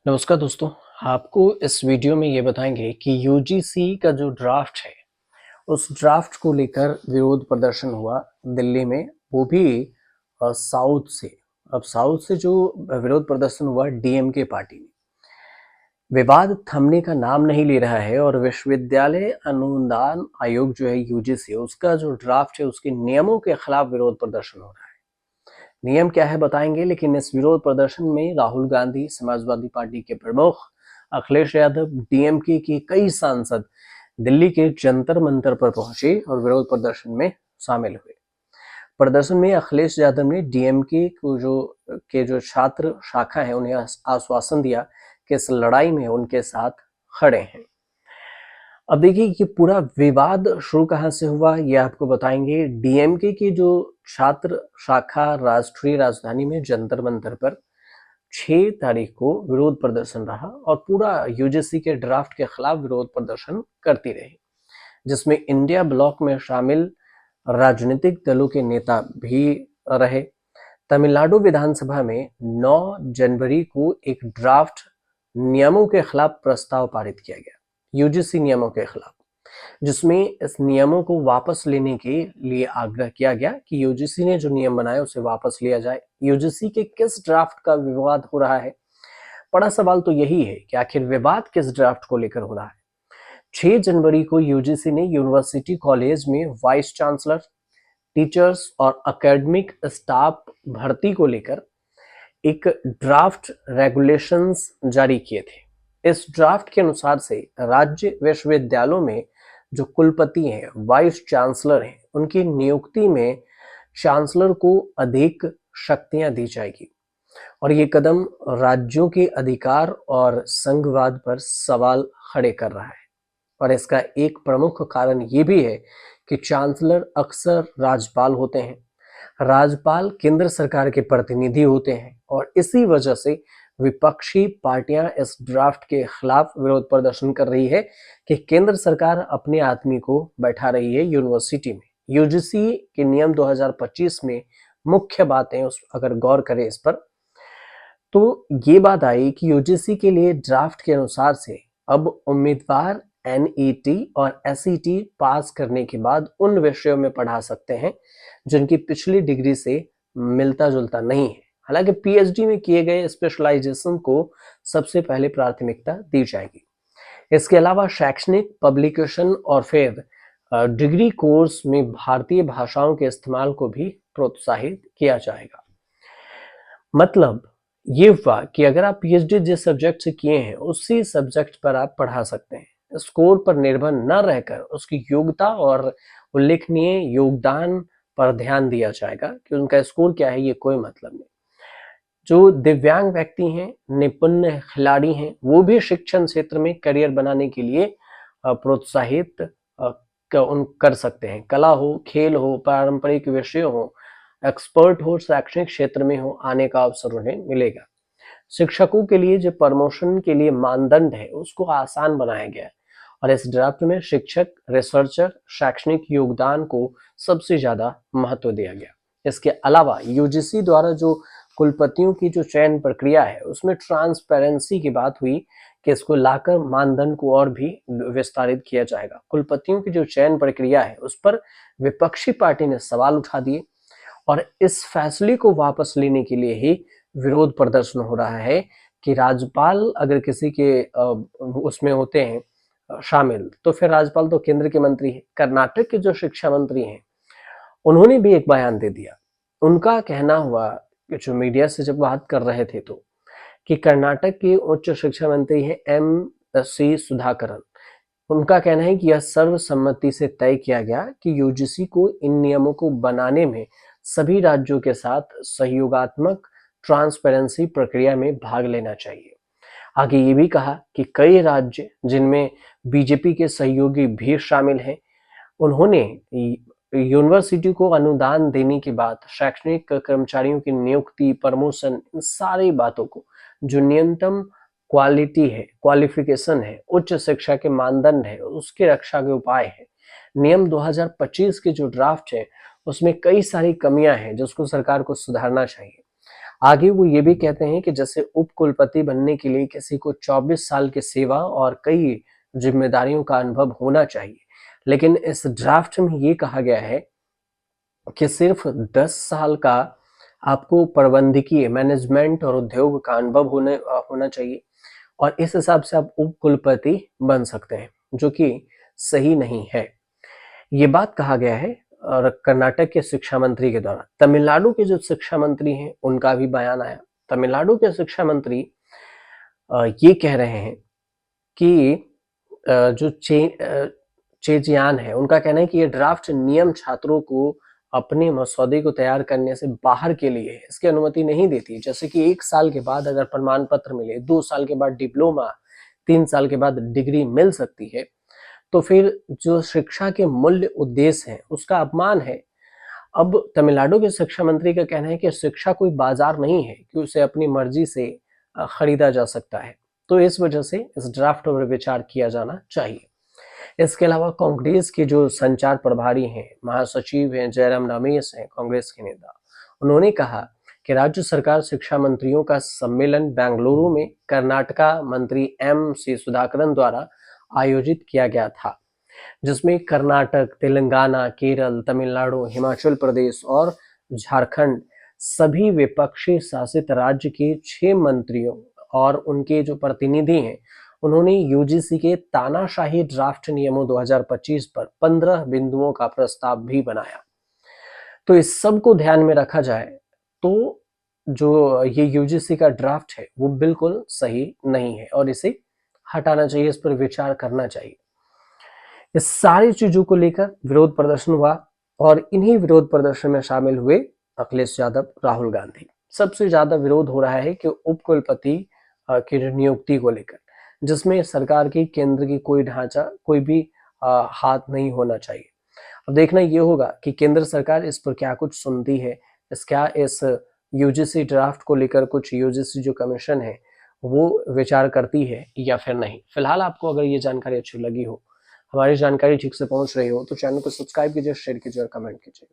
नमस्कार दोस्तों। आपको इस वीडियो में ये बताएंगे कि यूजीसी का जो ड्राफ्ट है उस ड्राफ्ट को लेकर विरोध प्रदर्शन हुआ दिल्ली में, वो भी साउथ से। अब साउथ से जो विरोध प्रदर्शन हुआ डीएमके पार्टी में, विवाद थमने का नाम नहीं ले रहा है और विश्वविद्यालय अनुदान आयोग जो है यूजीसी, उसका जो ड्राफ्ट है उसके नियमों के खिलाफ विरोध प्रदर्शन हो रहा है। नियम क्या है बताएंगे, लेकिन इस विरोध प्रदर्शन में राहुल गांधी, समाजवादी पार्टी के प्रमुख अखिलेश यादव, डीएमके के कई सांसद दिल्ली के जंतर मंतर पर पहुंचे और विरोध प्रदर्शन में शामिल हुए। प्रदर्शन में अखिलेश यादव ने डीएमके को जो छात्र शाखा है उन्हें आश्वासन दिया कि इस लड़ाई में उनके साथ खड़े हैं। अब देखिए ये पूरा विवाद शुरू कहाँ से हुआ ये आपको बताएंगे। डीएमके की जो छात्र शाखा राष्ट्रीय राजधानी में जंतर मंतर पर 6 तारीख को विरोध प्रदर्शन रहा और पूरा यूजीसी के ड्राफ्ट के खिलाफ विरोध प्रदर्शन करती रही, जिसमें इंडिया ब्लॉक में शामिल राजनीतिक दलों के नेता भी रहे। तमिलनाडु विधानसभा में 9 जनवरी को एक ड्राफ्ट नियमों के खिलाफ प्रस्ताव पारित किया गया, यूजीसी नियमों के खिलाफ, जिसमें इस नियमों को वापस लेने के लिए आग्रह किया गया कि यूजीसी ने जो नियम बनाए उसे वापस लिया जाए। यूजीसी के किस ड्राफ्ट का विवाद हो रहा है? बड़ा सवाल तो यही है कि आखिर विवाद किस ड्राफ्ट को लेकर हो रहा है। 6 जनवरी को यूजीसी ने यूनिवर्सिटी कॉलेज में वाइस चांसलर, टीचर्स और एकेडमिक स्टाफ भर्ती को लेकर एक ड्राफ्ट रेगुलेशंस जारी किए थे। इस ड्राफ्ट के अनुसार से राज्य विश्वविद्यालयों में जो कुलपति हैं, वाइस चांसलर हैं, उनकी नियुक्ति में चांसलर को अधिक शक्तियां दी जाएगी और ये कदम राज्यों के अधिकार और संघवाद पर सवाल खड़े कर रहा है। और इसका एक प्रमुख कारण ये भी है कि चांसलर अक्सर राज्यपाल होते हैं, राज्यपाल केंद्र सरकार के प्रतिनिधि होते हैं और इसी वजह से विपक्षी पार्टियां इस ड्राफ्ट के खिलाफ विरोध प्रदर्शन कर रही है कि केंद्र सरकार अपने आदमी को बैठा रही है यूनिवर्सिटी में। यूजीसी के नियम 2025 में मुख्य बातें उस अगर गौर करें इस पर, तो ये बात आई कि यूजीसी के लिए ड्राफ्ट के अनुसार से अब उम्मीदवार एनईटी और एसईटी पास करने के बाद उन विषयों में पढ़ा सकते हैं जिनकी पिछली डिग्री से मिलता जुलता नहीं है। हालांकि पीएचडी में किए गए स्पेशलाइजेशन को सबसे पहले प्राथमिकता दी जाएगी। इसके अलावा शैक्षणिक पब्लिकेशन और फिर डिग्री कोर्स में भारतीय भाषाओं के इस्तेमाल को भी प्रोत्साहित किया जाएगा। मतलब ये हुआ कि अगर आप पीएचडी जिस सब्जेक्ट से किए हैं उसी सब्जेक्ट पर आप पढ़ा सकते हैं। स्कोर पर निर्भर न रहकर उसकी योग्यता और उल्लेखनीय योगदान पर ध्यान दिया जाएगा कि उनका स्कोर क्या है, ये कोई मतलब नहीं। जो दिव्यांग व्यक्ति हैं, निपुण खिलाड़ी हैं, वो भी शिक्षण क्षेत्र में करियर बनाने के लिए प्रोत्साहित कर सकते हैं। कला हो, खेल हो, पारंपरिक विषय हो, एक्सपर्ट हो, शैक्षणिक क्षेत्र में हो, आने का अवसर उन्हें मिलेगा। शिक्षकों के लिए जो प्रमोशन के लिए मानदंड है उसको आसान बनाया गया है और इस ड्राफ्ट में शिक्षक, रिसर्चर, शैक्षणिक योगदान को सबसे ज्यादा महत्व दिया गया। इसके अलावा यूजीसी द्वारा जो कुलपतियों की जो चयन प्रक्रिया है उसमें ट्रांसपेरेंसी की बात हुई कि इसको लाकर मानदंड को और भी विस्तारित किया जाएगा। कुलपतियों की जो चयन प्रक्रिया है उस पर विपक्षी पार्टी ने सवाल उठा दिए और इस फैसले को वापस लेने के लिए ही विरोध प्रदर्शन हो रहा है कि राज्यपाल अगर किसी के उसमें होते हैं शामिल, तो फिर राज्यपाल तो केंद्र के मंत्री है। कर्नाटक के जो शिक्षा मंत्री हैं उन्होंने भी एक बयान दे दिया। उनका कहना हुआ कि जो मीडिया से जब बात कर रहे थे तो कि कर्नाटक के उच्च शिक्षा मंत्री हैं एम.सी. सुधाकरन, उनका कहना है कि यह सर्वसम्मति से तय किया गया कि यूजीसी को इन नियमों को बनाने में सभी राज्यों के साथ सहयोगात्मक ट्रांसपेरेंसी प्रक्रिया में भाग लेना चाहिए। आगे ये भी कहा कि कई राज्य जिनमें बीजेपी के सहयोगी भी शामिल हैं, उन्होंने यूनिवर्सिटी को अनुदान देने के बाद शैक्षणिक कर्मचारियों की नियुक्ति, प्रमोशन, इन सारी बातों को जो न्यूनतम क्वालिटी है, क्वालिफिकेशन है, उच्च शिक्षा के मानदंड है, उसकी रक्षा के उपाय है। नियम 2025 के जो ड्राफ्ट है उसमें कई सारी कमियां हैं जिसको सरकार को सुधारना चाहिए आगे वो ये भी कहते हैं कि जैसे उप कुलपति बनने के लिए किसी को 24 साल की सेवा और कई जिम्मेदारियों का अनुभव होना चाहिए, लेकिन इस ड्राफ्ट में ये कहा गया है कि सिर्फ 10 साल का आपको प्रबंधकीय मैनेजमेंट और उद्योग का अनुभव होना चाहिए और इस हिसाब से आप उप कुलपति बन सकते हैं, जो कि सही नहीं है। ये बात कहा गया है और कर्नाटक के शिक्षा मंत्री के द्वारा। तमिलनाडु के जो शिक्षा मंत्री हैं उनका भी बयान आया। तमिलनाडु के शिक्षा मंत्री ये कह रहे हैं कि जो चेजियान है उनका कहना है कि ये ड्राफ्ट नियम छात्रों को अपने मसौदे को तैयार करने से बाहर के लिए इसकी अनुमति नहीं देती। जैसे कि 1 साल के बाद अगर प्रमाण पत्र मिले, 2 साल के बाद डिप्लोमा, 3 साल के बाद डिग्री मिल सकती है, तो फिर जो शिक्षा के मूल्य उद्देश्य है उसका अपमान है। अब तमिलनाडु के शिक्षा मंत्री का कहना है कि शिक्षा कोई बाजार नहीं है कि उसे अपनी मर्जी से खरीदा जा सकता है, तो इस वजह से इस ड्राफ्ट पर विचार किया जाना चाहिए। इसके अलावा कांग्रेस के जो संचार प्रभारी हैं, महासचिव हैं, जयराम रमेश हैं, कांग्रेस के नेता, उन्होंने कहा कि राज्य सरकार शिक्षा मंत्रियों का सम्मेलन बेंगलुरु में कर्नाटका मंत्री MC सुधाकरन द्वारा आयोजित किया गया था, जिसमें कर्नाटक, तेलंगाना, केरल, तमिलनाडु, हिमाचल प्रदेश और झारखंड सभी विपक्षी शासित राज्य के 6 मंत्रियों और उनके जो प्रतिनिधि हैं, उन्होंने यूजीसी के तानाशाही ड्राफ्ट नियमों 2025 पर 15 बिंदुओं का प्रस्ताव भी बनाया। तो इस सब को ध्यान में रखा जाए तो जो ये यूजीसी का ड्राफ्ट है वो बिल्कुल सही नहीं है और इसे हटाना चाहिए, इस पर विचार करना चाहिए। इस सारी चीजों को लेकर विरोध प्रदर्शन हुआ और इन्हीं विरोध प्रदर्शन में शामिल हुए अखिलेश यादव, राहुल गांधी। सबसे ज्यादा विरोध हो रहा है कि उप कुलपति की नियुक्ति को लेकर, जिसमें सरकार की, केंद्र की कोई ढांचा, कोई भी हाथ नहीं होना चाहिए। अब देखना ये होगा कि केंद्र सरकार इस पर क्या कुछ सुनती है, इस यूजीसी ड्राफ्ट को लेकर कुछ यूजीसी जो कमीशन है वो विचार करती है या फिर नहीं। फिलहाल आपको अगर ये जानकारी अच्छी लगी हो, हमारी जानकारी ठीक से पहुंच रही हो, तो चैनल को सब्सक्राइब कीजिए, शेयर कीजिए और कमेंट कीजिए।